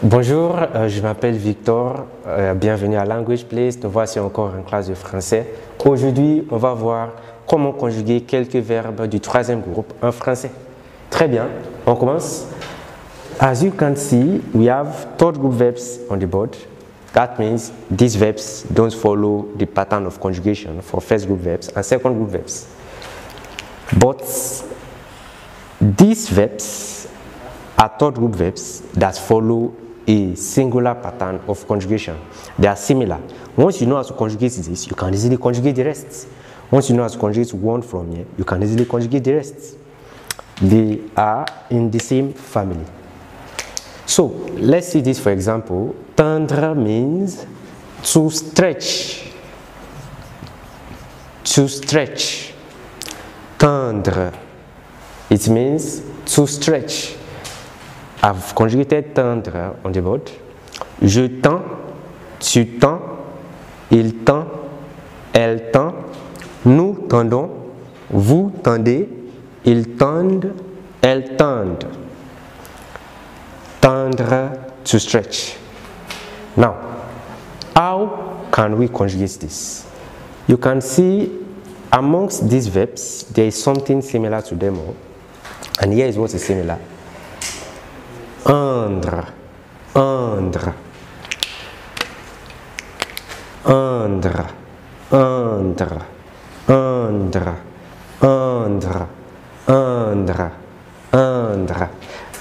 Bonjour, je m'appelle Victor, bienvenue à Language Place. Nous voici encore en classe de français. Aujourd'hui, on va voir comment conjuguer quelques verbes du troisième groupe en français. Très bien, on commence. As you can see, we have third group verbs on the board. That means these verbs don't follow the pattern of conjugation for first group verbs and second group verbs. But these verbs are third group verbs that follow a singular pattern of conjugation. They are similar. Once you know how to conjugate this, you can easily conjugate the rest. Once you know how to conjugate one from here, you can easily conjugate the rest. They are in the same family. So, let's see this for example. Tendre means to stretch. To stretch. Tendre. It means to stretch. I've conjugated tendre on the board. Je tends, tu tends, il tend, elle tend, nous tendons, vous tendez, ils tendent, elles tendent. Tendre, to stretch. Now, how can we conjugate this? You can see amongst these verbs, there is something similar to them all. And here is what is similar. Andre, andre, andre, andre, andre, andre, andre, andre.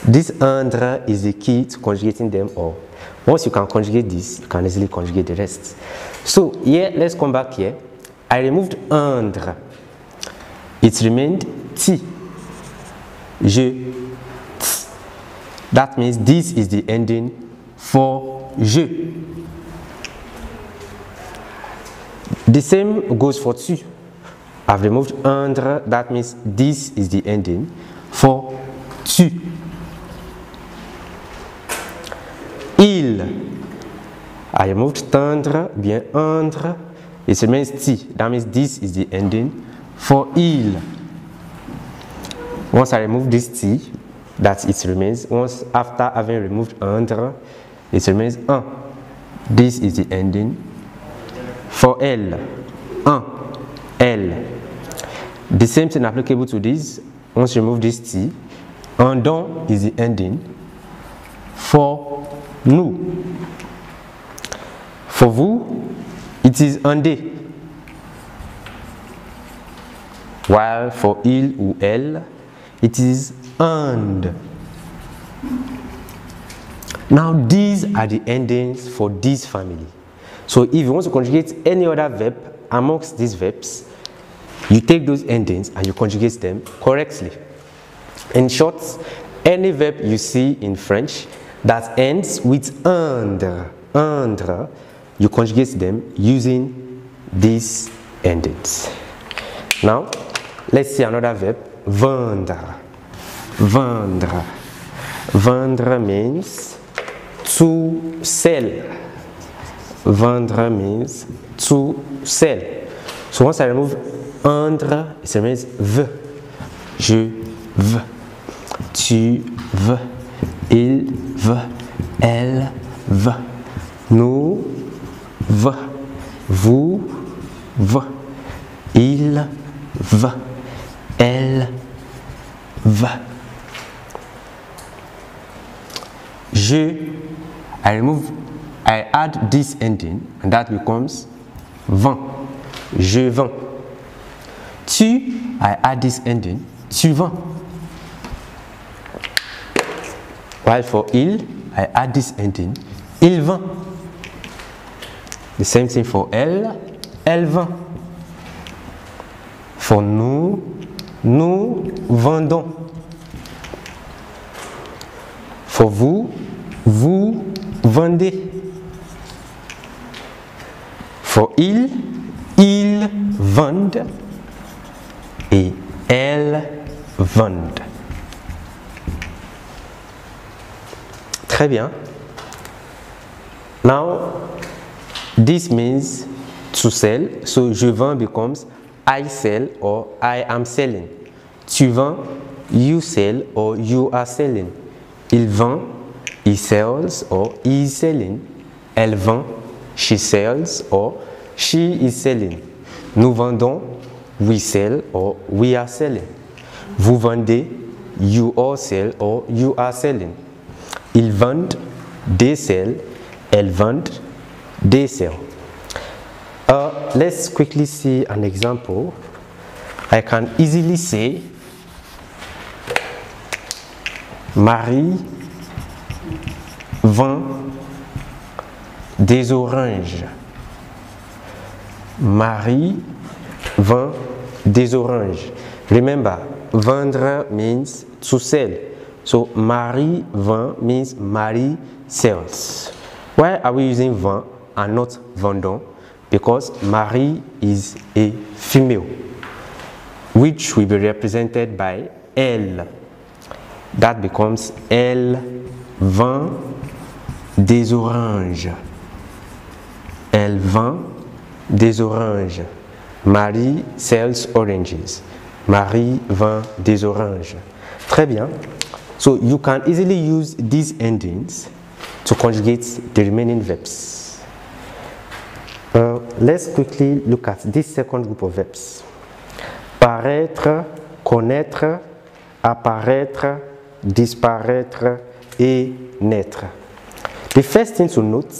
This andre is the key to conjugating them all. Once you can conjugate this, you can easily conjugate the rest. So here, let's come back here. I removed andre. It remained ti. Je. That means this is the ending for je. The same goes for tu. I've removed andre, that means this is the ending for tu. Il. I removed tendre, bien andre. It remains ti. That means this is the ending for il. Once I remove this ti, that it remains. Once after having removed andre, it remains un. This is the ending for elle. Un, elle. The same thing applicable to this. Once you remove this t, un don is the ending for nous. For vous, it is un dé. While for il ou elle, it is and. Now these are the endings for this family. So if you want to conjugate any other verb amongst these verbs, you take those endings and you conjugate them correctly. In short, any verb you see in French that ends with andre, you conjugate them using these endings. Now, let's see another verb, vendre. Vendre. Vendre means to sell. Vendre means to sell. So once I remove andre, it remains v. Je veux. Tu veux. Il veut. Elle veut. Nous veut. Vous veut. Il veut. Elle veut. I add this ending and that becomes vend. Je vends. Tu, I add this ending, tu vends. While for il, I add this ending, il vend. The same thing for elle, elle vend. For nous, nous vendons. For vous, vous vendez. For ils vendent. Et elles vendent. Très bien. Now, this means to sell. So, je vends becomes I sell or I am selling. Tu vends, you sell or you are selling. Il vend, he sells or he is selling. Elle vend, she sells or she is selling. Nous vendons, we sell or we are selling. Vous vendez, you all sell or you are selling. Ils vendent, they sell, elles vendent, they sell. Let's quickly see an example. I can easily say, Marie vend des oranges. Marie vend des oranges. Remember, vendre means to sell. So Marie vend means Marie sells. Why are we using vend and not vendons? Because Marie is a female, which will be represented by elle. That becomes elle vend des oranges. Elle vend des oranges. Marie sells oranges. Marie vend des oranges. Très bien. So you can easily use these endings to conjugate the remaining verbs. Let's quickly look at this second group of verbs. Paraître, connaître, apparaître, disparaître et naître. The first thing to note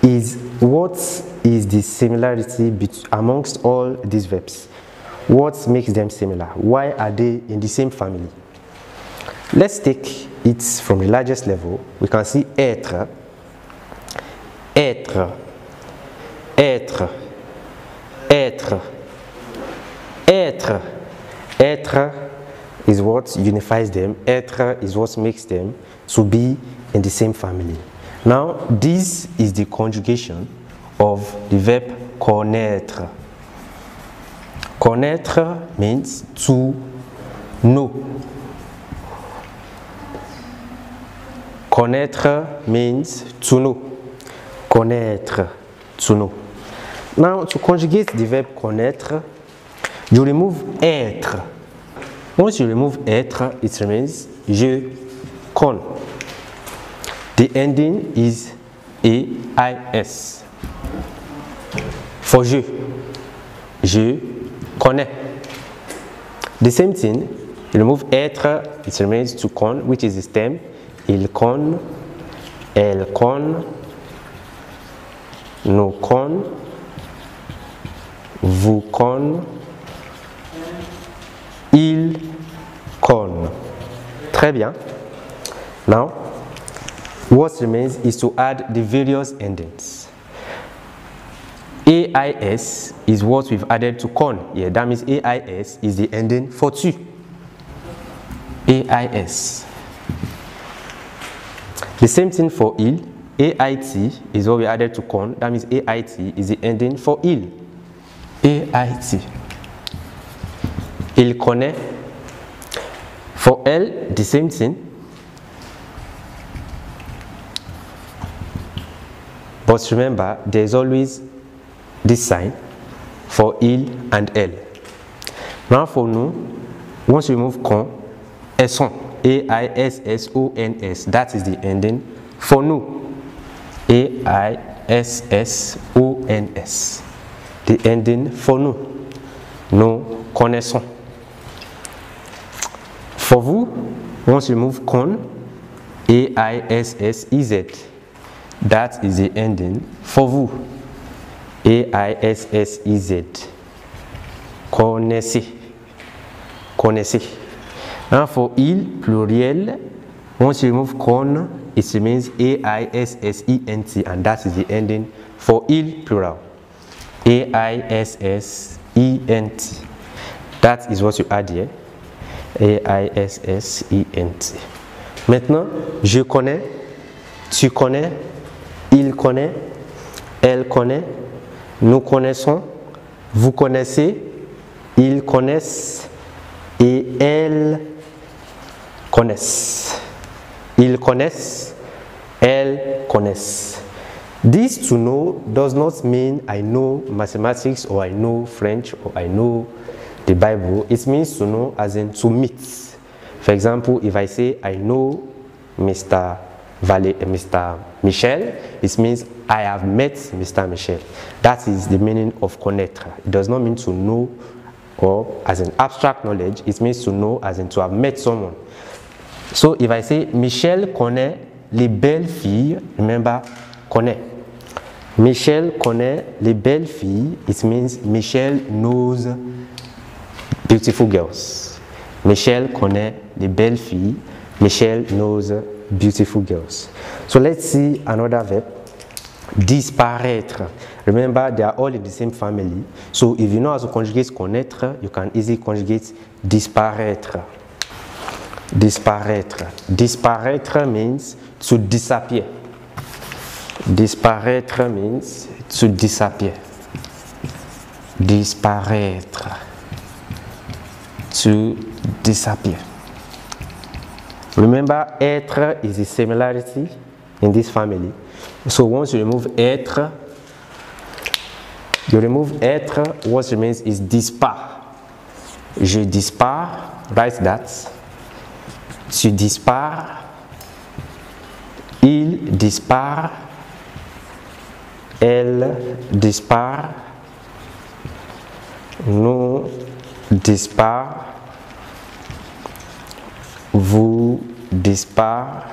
is what is the similarity amongst all these verbs. What makes them similar? Why are they in the same family? Let's take it from the largest level. We can see être, être, être, être, être. Être is what unifies them. Être is what makes them to be in the same family. Now, this is the conjugation of the verb connaître. Connaître means to know. Connaître means to know. Connaître, to know. Now, to conjugate the verb connaître, you remove être. Once you remove être, it remains je connais. The ending is AIS. For je connais. The same thing, you remove être, it remains to con, which is the stem. Il con, elle con, nous con, vous con, il con. Très bien. Now, what remains is to add the various endings. AIS is what we've added to con. Yeah, that means AIS is the ending for tu. AIS. The same thing for il. AIT is what we added to con. That means AIT is the ending for il. AIT. Il connaît. For elle, the same thing. But remember, there is always this sign for il and elle. Now for nous, once we remove con, S-on, AISSONS, that is the ending for nous. AISSONS, the ending for nous. Nous connaissons. For vous, once you remove con, AISSEZ, that is the ending for vous. AISSEZ. Connaissez. Connaissez. Now for il, pluriel, once you remove con, it remains AISSENT, and that is the ending for il, plural. AISSENT. That is what you add here. AISSENT. Maintenant, je connais, tu connais, il connaît, elle connaît, nous connaissons, vous connaissez, ils connaissent et elles connaissent. Ils connaissent, elles connaissent. This to know does not mean I know mathematics or I know French or I know the Bible. It means to know as in to meet. For example, if I say I know Mr. Mr. Michel. It means I have met Mr. Michel. That is the meaning of connaître. It does not mean to know or as an abstract knowledge. It means to know as in to have met someone. So if I say Michel connaît les belles filles, remember connaît. Michel connaît les belles filles. It means Michel knows beautiful girls. Michel connaît les belles filles. Michel knows beautiful girls. So let's see another verb. Disparaître. Remember, they are all in the same family. So if you know how to conjugate connaître, you can easily conjugate disparaître. Disparaître. Disparaître means to disappear. Disparaître means to disappear. Disparaître. To disappear. Remember, être is a similarity in this family. So once you remove être, what remains is dispar. Je dispare, write that. Tu dispares. Il dispare. Elle dispare. Nous dispare. Vous dispare.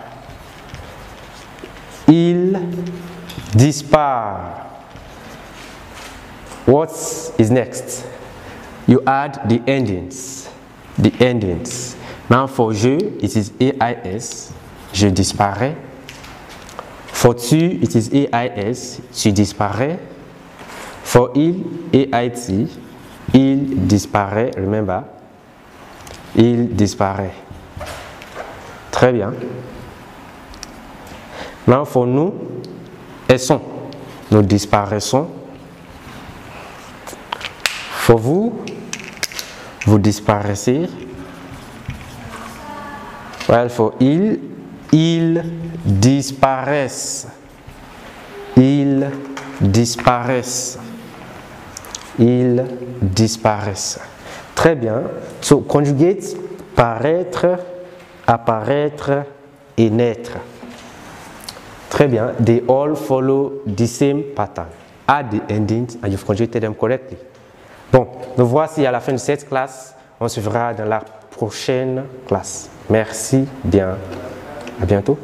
Il dispare. What is next? You add the endings. The endings. Now for je, it is AIS. Je disparais. For tu, it is AIS. Tu disparais. For il, AIT. Il disparaît. Remember. Il disparaît. Très bien. Now for nous, elles sont. Nous disparaissons. For vous, vous disparaissez. Well, for ils disparaissent. Ils disparaissent. Ils disparaissent. Très bien. So, conjugate paraître, apparaître et naître. Très bien. They all follow the same pattern. Add the endings and you've conjugated them correctly. Bon, nous voici à la fin de cette classe. On se verra dans la prochaine classe. Merci bien. À bientôt.